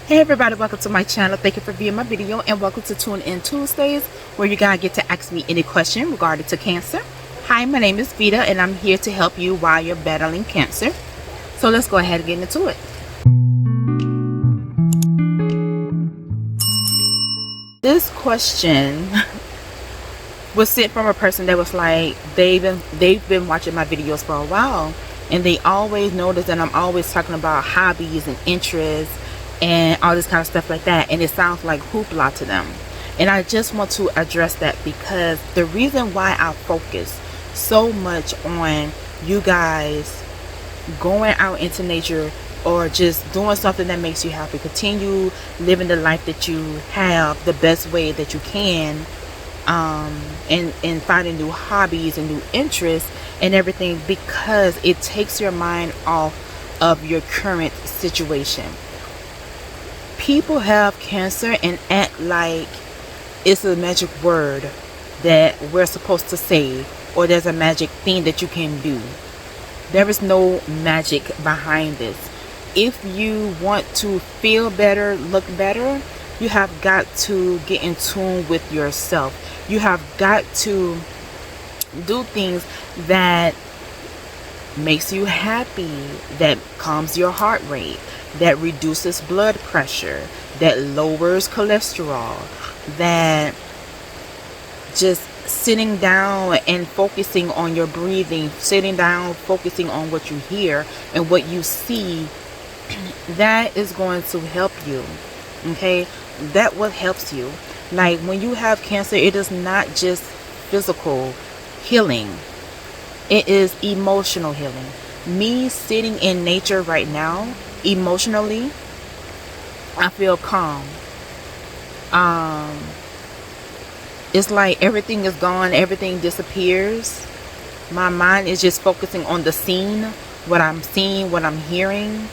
Hey everybody, welcome to my channel. Thank you for viewing my video and welcome to Tune In Tuesdays, where you guys get to ask me any question regarding to cancer. Hi, my name is Vita and I'm here to help you while you're battling cancer. So let's go ahead and get into it. This question was sent from a person that was like, they've been watching my videos for a while and they always notice that I'm always talking about hobbies and interests and all this kind of stuff like that, and it sounds like hoopla to them. And I just want to address that because the reason why I focus so much on you guys going out into nature or just doing something that makes you happy, continue living the life that you have the best way that you can, and finding new hobbies and new interests and everything, because it takes your mind off of your current situation. People have cancer and act like it's a magic word that we're supposed to say, or there's a magic thing that you can do. There is no magic behind this. If you want to feel better, look better, you have got to get in tune with yourself. You have got to do things that makes you happy, that calms your heart rate, that reduces blood pressure, that lowers cholesterol, that just sitting down and focusing on your breathing, sitting down, focusing on what you hear and what you see, that is going to help you. Okay, that what helps you. Like when you have cancer, it is not just physical healing, it is emotional healing. Me sitting in nature right now, emotionally, I feel calm. It's like everything is gone, everything disappears. My mind is just focusing on the scene, what I'm seeing, what I'm hearing,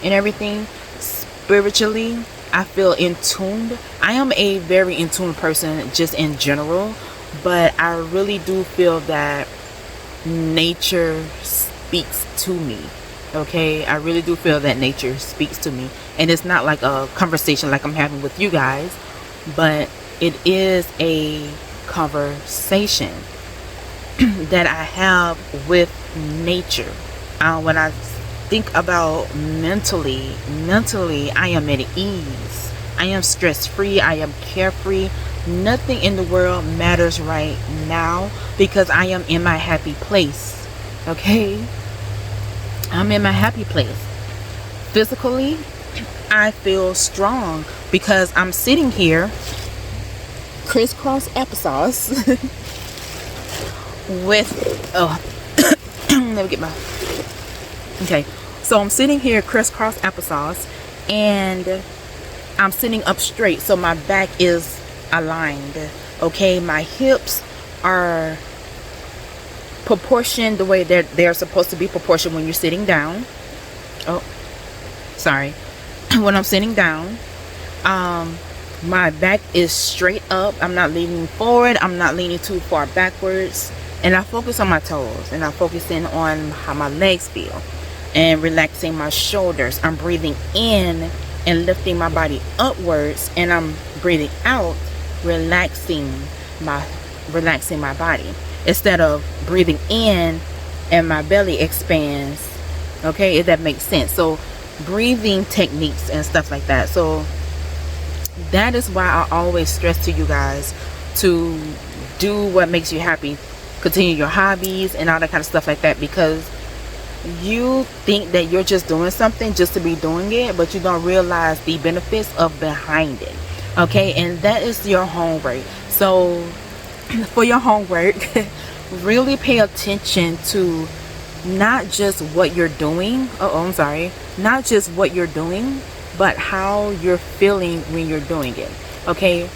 and everything. Spiritually, I feel in tuned. I am a very in tune person just in general, but I really do feel that nature speaks to me. Okay, I really do feel that nature speaks to me, and it's not like a conversation like I'm having with you guys, but it is a conversation that I have with nature. When I think about mentally, I am at ease. I am stress-free. I am carefree. Nothing in the world matters right now because I am in my happy place. Okay, I'm in my happy place. Physically, I feel strong because I'm sitting here crisscross applesauce with let me get my okay. So I'm sitting here crisscross applesauce and I'm sitting up straight, so my back is aligned. Okay, my hips are proportioned the way that they're supposed to be proportioned when you're sitting down. Oh, sorry. When I'm sitting down, my back is straight up. I'm not leaning forward, I'm not leaning too far backwards, and I focus on my toes and I'm focusing on how my legs feel and relaxing my shoulders. I'm breathing in and lifting my body upwards, and I'm breathing out, relaxing my body, instead of breathing in and my belly expands. Okay, if that makes sense. So breathing techniques and stuff like that. So that is why I always stress to you guys to do what makes you happy, continue your hobbies and all that kind of stuff like that, because you think that you're just doing something just to be doing it, but you don't realize the benefits of behind it. Okay, and that is your homework. So for your homework, really pay attention to not just what you're doing. Not just what you're doing, but how you're feeling when you're doing it. Okay,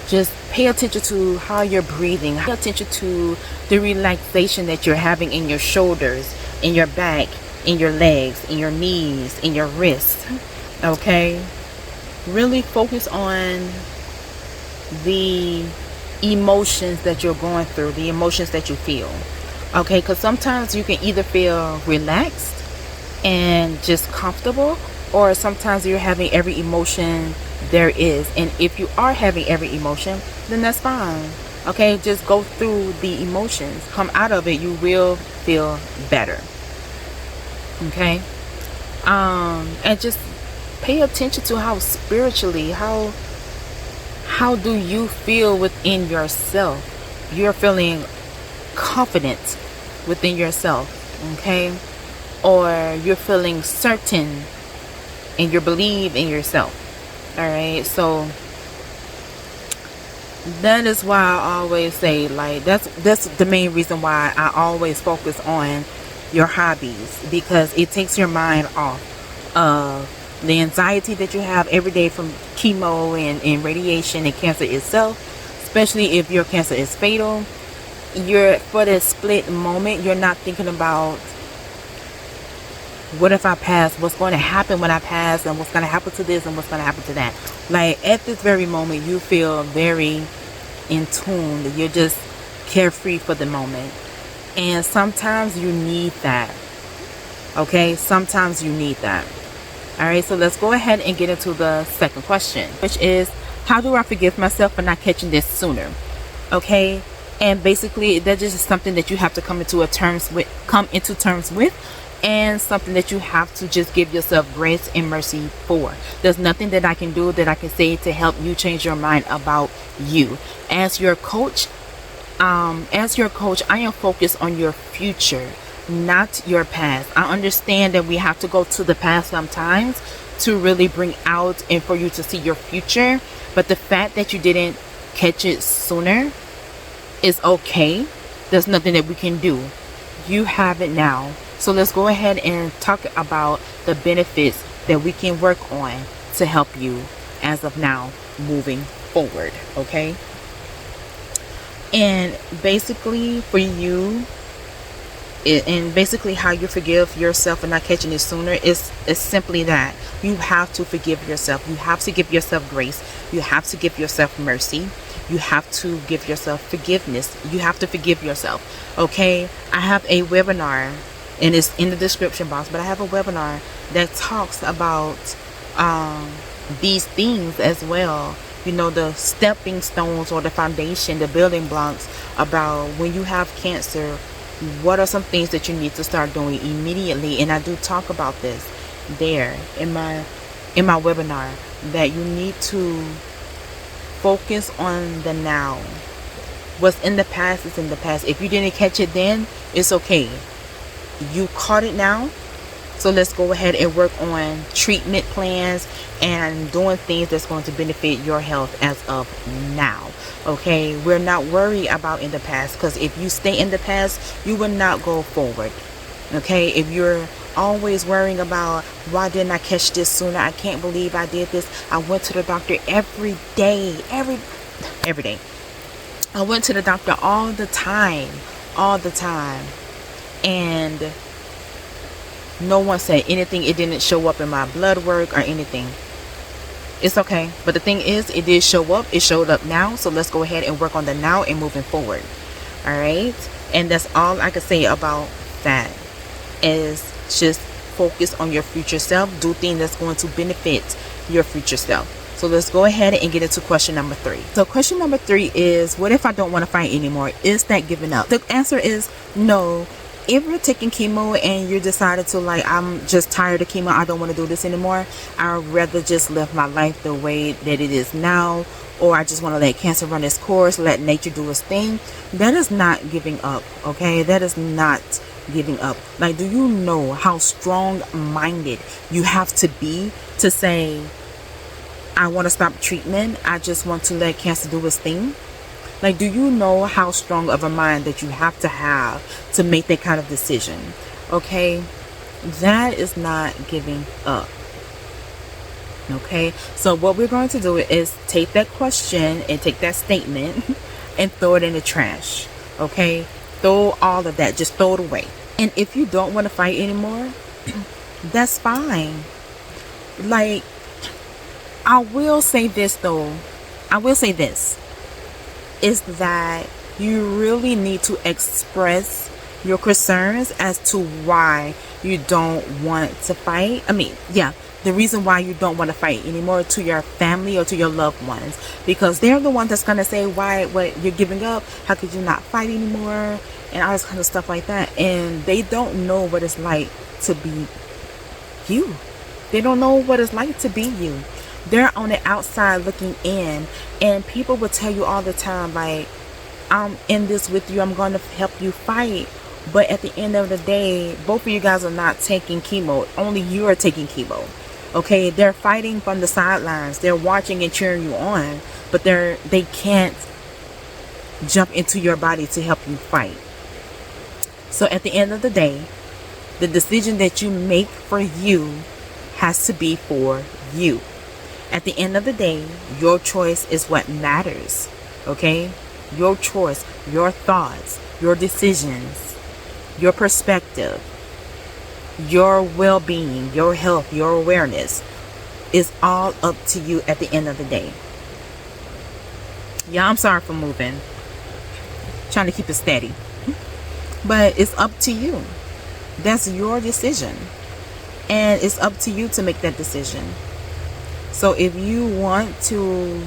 just pay attention to how you're breathing. Pay attention to the relaxation that you're having in your shoulders, in your back, in your legs, in your knees, in your wrists. Okay, really focus on the emotions that you're going through, the emotions that you feel. Okay, because sometimes you can either feel relaxed and just comfortable, or sometimes you're having every emotion there is. And if you are having every emotion, then that's fine. Okay, just go through the emotions, come out of it, you will feel better. Okay, and just pay attention to how spiritually, how do you feel within yourself. You're feeling confident within yourself, okay, or you're feeling certain and you believe in yourself. All right, so that is why I always say, like, that's the main reason why I always focus on your hobbies, because it takes your mind off of the anxiety that you have every day from chemo and radiation and cancer itself, especially if your cancer is fatal. You're, for the split moment, you're not thinking about what if I pass, what's going to happen when I pass, and what's going to happen to this and what's going to happen to that. Like, at this very moment, you feel very in tune. You're just carefree for the moment. And sometimes you need that. Okay, sometimes you need that. All right, so let's go ahead and get into the second question, which is, how do I forgive myself for not catching this sooner? Okay, and basically that just is something that you have to come into terms with, and something that you have to just give yourself grace and mercy for. There's nothing that I can do, that I can say to help you change your mind about you. As your coach, I am focused on your future, not your past. I understand that we have to go to the past sometimes to really bring out and for you to see your future, but the fact that you didn't catch it sooner is okay. There's nothing that we can do. You have it now. So let's go ahead and talk about the benefits that we can work on to help you as of now moving forward. Okay, and basically for you, and basically how you forgive yourself for not catching it sooner is simply that you have to forgive yourself. You have to give yourself grace. You have to give yourself mercy. You have to give yourself forgiveness. You have to forgive yourself. Okay, I have a webinar, and it's in the description box, but I have a webinar that talks about these things as well. You know, the stepping stones or the foundation, the building blocks about when you have cancer, what are some things that you need to start doing immediately. And I do talk about this there in my webinar, that you need to focus on the now. What's in the past is in the past. If you didn't catch it then, it's okay. You caught it now. So let's go ahead and work on treatment plans and doing things that's going to benefit your health as of now. Okay, we're not worried about in the past, because if you stay in the past, you will not go forward. Okay, if you're always worrying about, why didn't I catch this sooner? I can't believe I did this. I went to the doctor every day, every day. I went to the doctor all the time, and no one said anything. It didn't show up in my blood work or anything. It's okay. But the thing is, it did show up. It showed up now. So let's go ahead and work on the now and moving forward. All right. And that's all I can say about that, is just focus on your future self. Do things that's going to benefit your future self. So let's go ahead and get into question number 3. So question number 3 is, what if I don't want to fight anymore? Is that giving up? The answer is no. If you're taking chemo and you decided to, like, I'm just tired of chemo, I don't want to do this anymore, I'd rather just live my life the way that it is now, or I just want to let cancer run its course, let nature do its thing, that is not giving up. Okay, that is not giving up. Like, do you know how strong-minded you have to be to say, I want to stop treatment, I just want to let cancer do its thing? Like, do you know how strong of a mind that you have to make that kind of decision? Okay, that is not giving up. Okay, so what we're going to do is take that question and take that statement and throw it in the trash. Okay, throw all of that, just throw it away. And if you don't want to fight anymore, that's fine. Like, I will say this though, is that you really need to express your concerns as to why you don't want to fight. the reason why you don't want to fight anymore to your family or to your loved ones, because they're the ones that's going to say, why, what, you're giving up, how could you not fight anymore, and all this kind of stuff like that. And they don't know what it's like to be you. They don't know what it's like to be you. They're on the outside looking in, and people will tell you all the time, like, I'm in this with you, I'm going to help you fight. But at the end of the day, both of you guys are not taking chemo. Only you are taking chemo. Okay, they're fighting from the sidelines. They're watching and cheering you on, but they can't jump into your body to help you fight. So at the end of the day, the decision that you make for you has to be for you. At the end of the day, your choice is what matters. Okay? Your choice, your thoughts, your decisions, your perspective, your well-being, your health, your awareness is all up to you at the end of the day. Yeah, I'm sorry for moving. Trying to keep it steady. But it's up to you. That's your decision. And it's up to you to make that decision. So if you want to,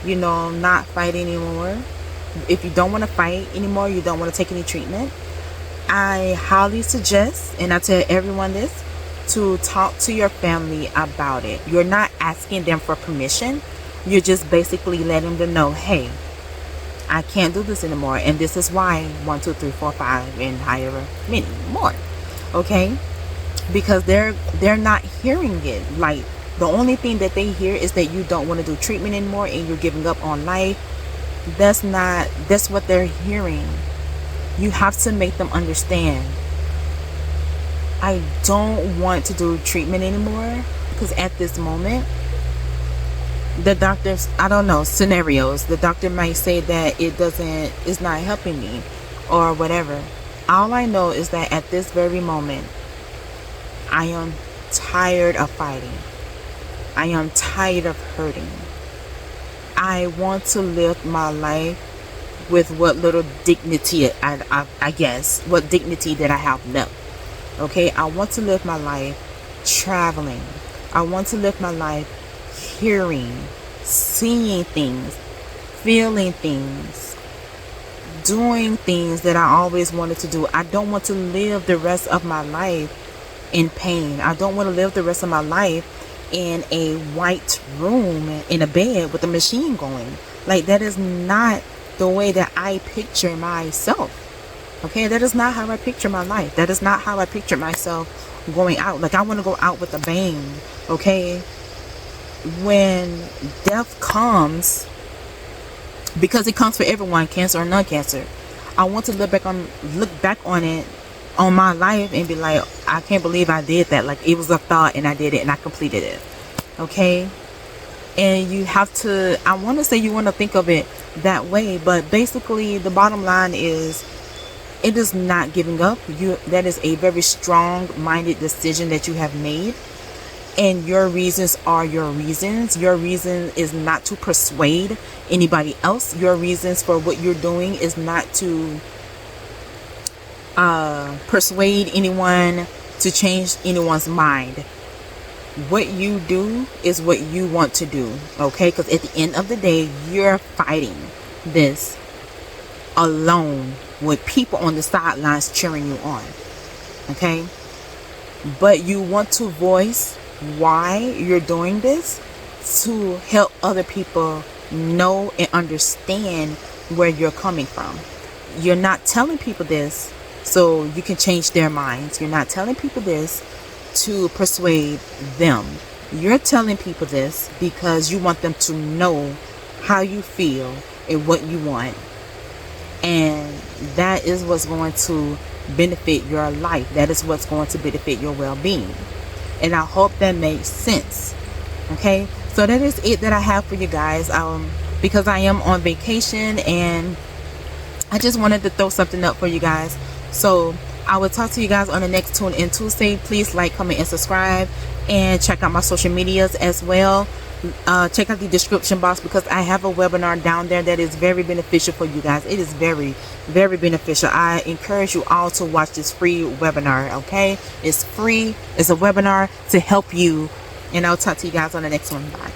not fight anymore, if you don't want to fight anymore, you don't want to take any treatment, I highly suggest, and I tell everyone this, to talk to your family about it. You're not asking them for permission. You're just basically letting them know, hey, I can't do this anymore, and this is why, 1, 2, 3, 4, 5, and however many more. Okay? Because they're not hearing it. Like, the only thing that they hear is that you don't want to do treatment anymore and you're giving up on life. That's what they're hearing. You have to make them understand, I don't want to do treatment anymore, because at this moment, the doctors, I don't know, scenarios, the doctor might say that it's not helping me or whatever. All I know is that at this very moment, I am tired of fighting. I am tired of hurting. I want to live my life with what little dignity, I guess, what dignity that I have left. Okay, I want to live my life traveling. I want to live my life hearing, seeing things, feeling things, doing things that I always wanted to do. I don't want to live the rest of my life in pain. I don't want to live the rest of my life in a white room in a bed with a machine going. Like, that is not the way that I picture myself. Okay, that is not how I picture my life. That is not how I picture myself going out. Like, I want to go out with a bang. Okay, when death comes, because it comes for everyone, cancer or non-cancer, I want to look back on it, on my life, and be like, I can't believe I did that. Like, it was a thought and I did it and I completed it. Okay, and you have to, I want to say you want to think of it that way, but basically the bottom line is, it is not giving up. That is a very strong-minded decision that you have made, and your reasons are your reasons. Your reason is not to persuade anybody else. Your reasons for what you're doing is not to persuade anyone to change anyone's mind. What you do is what you want to do, okay? Because at the end of the day, you're fighting this alone with people on the sidelines cheering you on, okay? But you want to voice why you're doing this to help other people know and understand where you're coming from. You're not telling people this so you can change their minds. You're not telling people this to persuade them. You're telling people this because you want them to know how you feel and what you want. And that is what's going to benefit your life. That is what's going to benefit your well-being. And I hope that makes sense. Okay, so that is it that I have for you guys. Because I am on vacation and I just wanted to throw something up for you guys. So I will talk to you guys on the next Tune In Tuesday. Please like, comment, and subscribe, and check out my social medias as well. check out the description box, because I have a webinar down there that is very beneficial for you guys. It is very, very beneficial. I encourage you all to watch this free webinar. Okay, it's free. It's a webinar to help you, and I'll talk to you guys on the next one. Bye.